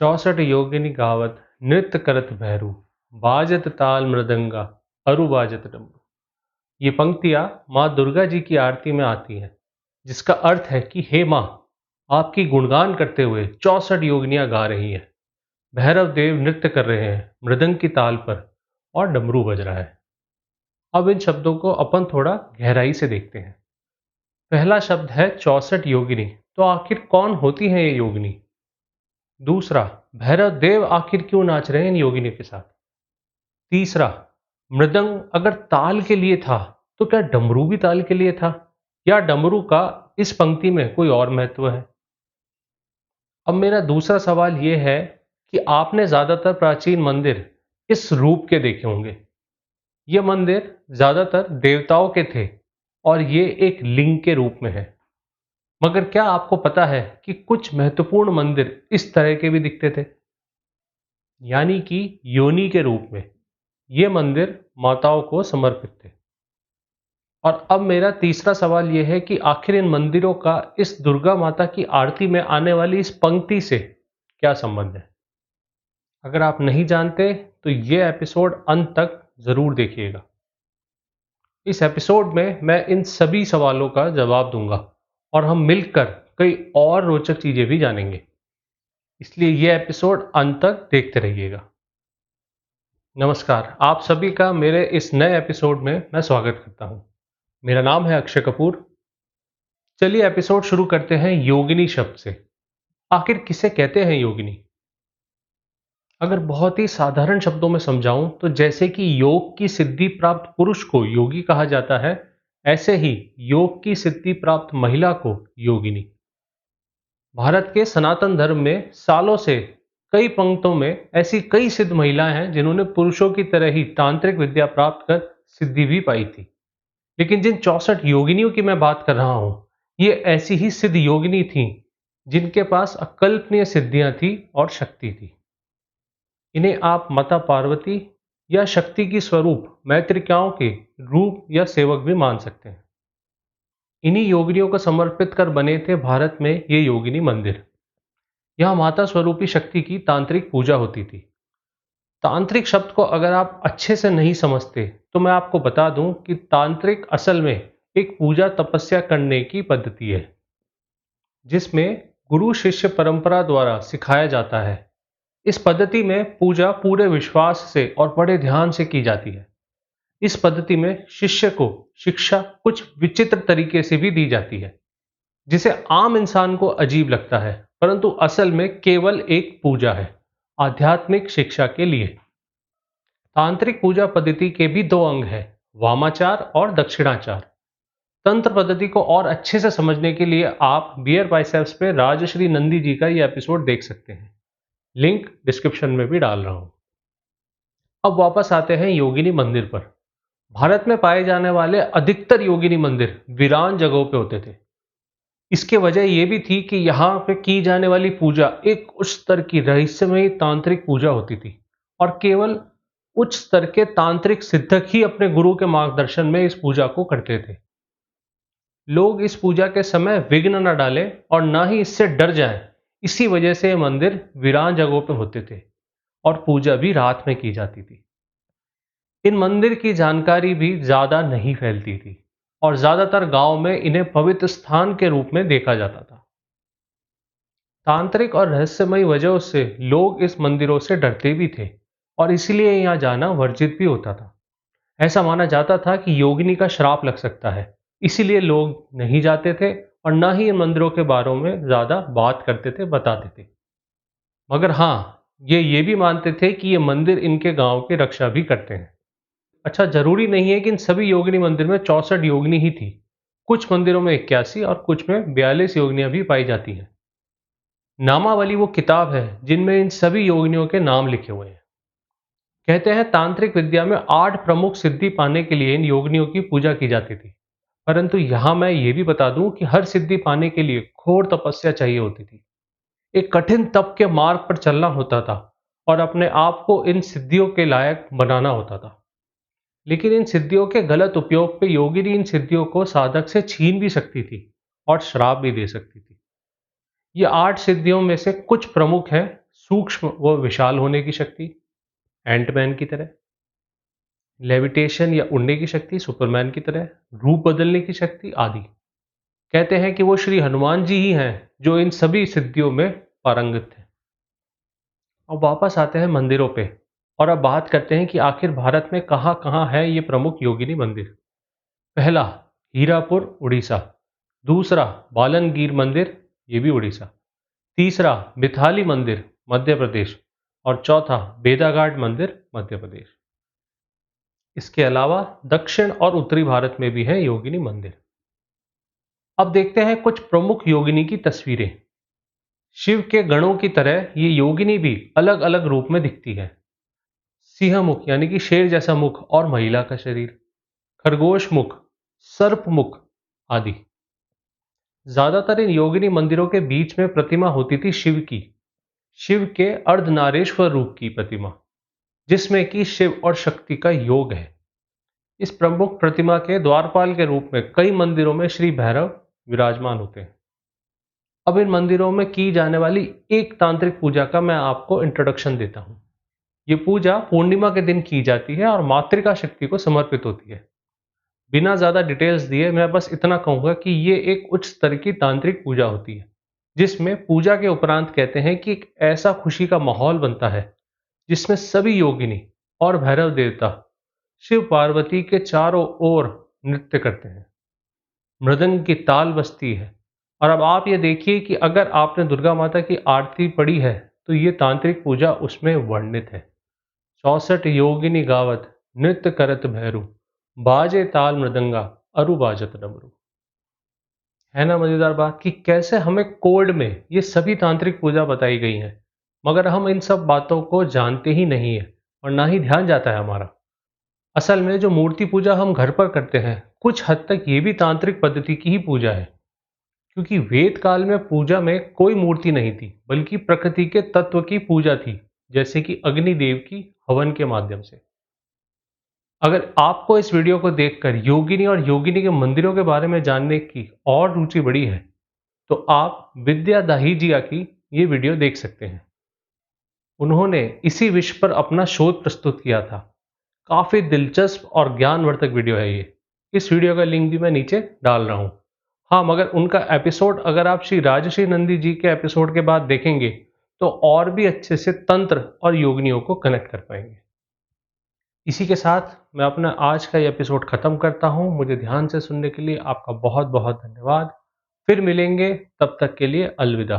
चौसठ योगिनी गावत नृत्य करत भैरू बाजत ताल मृदंगा अरु बाजत डमरू। ये पंक्तियां माँ दुर्गा जी की आरती में आती हैं, जिसका अर्थ है कि हे माँ, आपकी गुणगान करते हुए 64 योगिनियां गा रही हैं। भैरव देव नृत्य कर रहे हैं मृदंग की ताल पर और डमरू बज रहा है। अब इन शब्दों को अपन थोड़ा गहराई से देखते हैं। पहला शब्द है 64 योगिनी। तो आखिर कौन होती है ये योगिनी? दूसरा, भैरव देव आखिर क्यों नाच रहे हैं इन योगिनी के साथ? तीसरा, मृदंग अगर ताल के लिए था, तो क्या डमरू भी ताल के लिए था? या डमरू का इस पंक्ति में कोई और महत्व है? अब मेरा दूसरा सवाल यह है कि आपने ज्यादातर प्राचीन मंदिर इस रूप के देखे होंगे। ये मंदिर ज्यादातर देवताओं के थे और ये एक लिंग के रूप में है। मगर क्या आपको पता है कि कुछ महत्वपूर्ण मंदिर इस तरह के भी दिखते थे, यानी कि योनि के रूप में? ये मंदिर माताओं को समर्पित थे। और अब मेरा तीसरा सवाल यह है कि आखिर इन मंदिरों का इस दुर्गा माता की आरती में आने वाली इस पंक्ति से क्या संबंध है? अगर आप नहीं जानते तो ये एपिसोड अंत तक जरूर देखिएगा। इस एपिसोड में मैं इन सभी सवालों का जवाब दूंगा और हम मिलकर कई और रोचक चीजें भी जानेंगे। इसलिए ये एपिसोड अंत तक देखते रहिएगा। नमस्कार, आप सभी का मेरे इस नए एपिसोड में मैं स्वागत करता हूं। मेरा नाम है अक्षय कपूर। चलिए एपिसोड शुरू करते हैं योगिनी शब्द से। आखिर किसे कहते हैं योगिनी? अगर बहुत ही साधारण शब्दों में समझाऊं तो जैसे कि योग की सिद्धि प्राप्त पुरुष को योगी कहा जाता है, ऐसे ही योग की सिद्धि प्राप्त महिला को योगिनी। भारत के सनातन धर्म में सालों से कई पंक्तों में ऐसी कई सिद्ध महिलाएं हैं जिन्होंने पुरुषों की तरह ही तांत्रिक विद्या प्राप्त कर सिद्धि भी पाई थी। लेकिन जिन 64 योगिनियों की मैं बात कर रहा हूं, ये ऐसी ही सिद्ध योगिनी थीं जिनके पास अकल्पनीय सिद्धियां थी और शक्ति थी। इन्हें आप माता पार्वती या शक्ति की स्वरूप मैत्रिकाओं के रूप या सेवक भी मान सकते हैं। इन्हीं योगिनियों को समर्पित कर बने थे भारत में ये योगिनी मंदिर। यहाँ माता स्वरूपी शक्ति की तांत्रिक पूजा होती थी। तांत्रिक शब्द को अगर आप अच्छे से नहीं समझते तो मैं आपको बता दूं कि तांत्रिक असल में एक पूजा तपस्या करने की पद्धति है, जिसमें गुरु शिष्य परंपरा द्वारा सिखाया जाता है। इस पद्धति में पूजा पूरे विश्वास से और बड़े ध्यान से की जाती है। इस पद्धति में शिष्य को शिक्षा कुछ विचित्र तरीके से भी दी जाती है, जिसे आम इंसान को अजीब लगता है, परंतु असल में केवल एक पूजा है, आध्यात्मिक शिक्षा के लिए। तांत्रिक पूजा पद्धति के भी दो अंग हैं, वामाचार और दक्षिणाचार। तंत्र पद्धति को और अच्छे से समझने के लिए आप बियर बाइसेप्स पे राजश्री नंदी जी का ये एपिसोड देख सकते हैं। लिंक डिस्क्रिप्शन में भी डाल रहा हूं। अब वापस आते हैं योगिनी मंदिर पर। भारत में पाए जाने वाले अधिकतर योगिनी मंदिर वीरान जगहों पे होते थे। इसकी वजह यह भी थी कि यहाँ पे की जाने वाली पूजा एक उच्च स्तर की रहस्यमयी तांत्रिक पूजा होती थी और केवल उच्च स्तर के तांत्रिक सिद्धक ही अपने गुरु के मार्गदर्शन में इस पूजा को करते थे। लोग इस पूजा के समय विघ्न न डालें और ना ही इससे डर जाएं, इसी वजह से ये मंदिर वीरान जगहों पे होते थे और पूजा भी रात में की जाती थी। इन मंदिर की जानकारी भी ज्यादा नहीं फैलती थी और ज्यादातर गांव में इन्हें पवित्र स्थान के रूप में देखा जाता था। तांत्रिक और रहस्यमयी वजहों से लोग इस मंदिरों से डरते भी थे और इसलिए यहाँ जाना वर्जित भी होता था। ऐसा माना जाता था कि योगिनी का श्राप लग सकता है, इसीलिए लोग नहीं जाते थे और ना ही इन मंदिरों के बारे में ज्यादा बात करते थे, बताते थे। मगर हाँ, ये भी मानते थे कि ये मंदिर इनके गांव की रक्षा भी करते हैं। अच्छा, जरूरी नहीं है कि इन सभी योगिनी मंदिर में 64 योगिनी ही थी। कुछ मंदिरों में 81 और कुछ में 42 योगिनियां भी पाई जाती हैं। नामावली वो किताब है जिनमें इन सभी योगिनियों के नाम लिखे हुए हैं। कहते हैं तांत्रिक विद्या में 8 प्रमुख सिद्धि पाने के लिए इन योगिनियों की पूजा की जाती थी। परंतु यहां मैं ये भी बता दूं कि हर सिद्धि पाने के लिए घोर तपस्या चाहिए होती थी। एक कठिन तप के मार्ग पर चलना होता था और अपने आप को इन सिद्धियों के लायक बनाना होता था। लेकिन इन सिद्धियों के गलत उपयोग पे योगिनी इन सिद्धियों को साधक से छीन भी सकती थी और श्राप भी दे सकती थी। ये 8 सिद्धियों में से कुछ प्रमुख हैं: सूक्ष्म व विशाल होने की शक्ति, एंटमैन की तरह। लेविटेशन या उड़ने की शक्ति, सुपरमैन की तरह। रूप बदलने की शक्ति आदि। कहते हैं कि वो श्री हनुमान जी ही हैं जो इन सभी सिद्धियों में पारंगत थे। अब वापस आते हैं मंदिरों पे और अब बात करते हैं कि आखिर भारत में कहाँ कहाँ है ये प्रमुख योगिनी मंदिर। पहला, हीरापुर उड़ीसा। दूसरा, बालनगीर मंदिर, ये भी उड़ीसा। तीसरा, मिथाली मंदिर, मध्य प्रदेश। और चौथा, बेदाघाट मंदिर, मध्य प्रदेश। इसके अलावा दक्षिण और उत्तरी भारत में भी है योगिनी मंदिर। अब देखते हैं कुछ प्रमुख योगिनी की तस्वीरें। शिव के गणों की तरह ये योगिनी भी अलग अलग रूप में दिखती है। सिंह मुख यानी कि शेर जैसा मुख और महिला का शरीर, खरगोश मुख, सर्प मुख आदि। ज्यादातर इन योगिनी मंदिरों के बीच में प्रतिमा होती थी शिव की, शिव के अर्धनारेश्वर रूप की प्रतिमा, जिसमें कि शिव और शक्ति का योग है। इस प्रमुख प्रतिमा के द्वारपाल के रूप में कई मंदिरों में श्री भैरव विराजमान होते हैं। अब इन मंदिरों में की जाने वाली एक तांत्रिक पूजा का मैं आपको इंट्रोडक्शन देता हूं। ये पूजा पूर्णिमा के दिन की जाती है और मातृका शक्ति को समर्पित होती है। बिना ज़्यादा डिटेल्स दिए मैं बस इतना कहूँगा कि ये एक उच्च स्तर की तांत्रिक पूजा होती है, जिसमें पूजा के उपरांत कहते हैं कि एक ऐसा खुशी का माहौल बनता है, जिसमें सभी योगिनी और भैरव देवता शिव पार्वती के चारों ओर नृत्य करते हैं। मृदंग की ताल बजती है। और अब आप ये देखिए कि अगर आपने दुर्गा माता की आरती पढ़ी है, तो ये तांत्रिक पूजा उसमें वर्णित है। 64 योगिनी गावत नृत्य करत भैरू, बाजे ताल मृदंगा अरु बाजत डमरू। है ना मजेदार बात कि कैसे हमें कोड में ये सभी तांत्रिक पूजा बताई गई हैं, मगर हम इन सब बातों को जानते ही नहीं है और ना ही ध्यान जाता है हमारा। असल में जो मूर्ति पूजा हम घर पर करते हैं, कुछ हद तक ये भी तांत्रिक पद्धति की ही पूजा है, क्योंकि वेद काल में पूजा में कोई मूर्ति नहीं थी, बल्कि प्रकृति के तत्व की पूजा थी, जैसे कि अग्निदेव की हवन के माध्यम से। अगर आपको इस वीडियो को देखकर योगिनी और योगिनी के मंदिरों के बारे में जानने की और रुचि बढ़ी है, तो आप विद्या दाहीजिया की ये वीडियो देख सकते हैं। उन्होंने इसी विषय पर अपना शोध प्रस्तुत किया था। काफ़ी दिलचस्प और ज्ञानवर्धक वीडियो है ये। इस वीडियो का लिंक भी मैं नीचे डाल रहा हूँ। हाँ, मगर उनका एपिसोड अगर आप श्री राजश्री नंदी जी के एपिसोड के बाद देखेंगे, तो और भी अच्छे से तंत्र और योगिनियों को कनेक्ट कर पाएंगे। इसी के साथ मैं अपना आज का ये एपिसोड ख़त्म करता हूँ। मुझे ध्यान से सुनने के लिए आपका बहुत बहुत धन्यवाद। फिर मिलेंगे, तब तक के लिए अलविदा।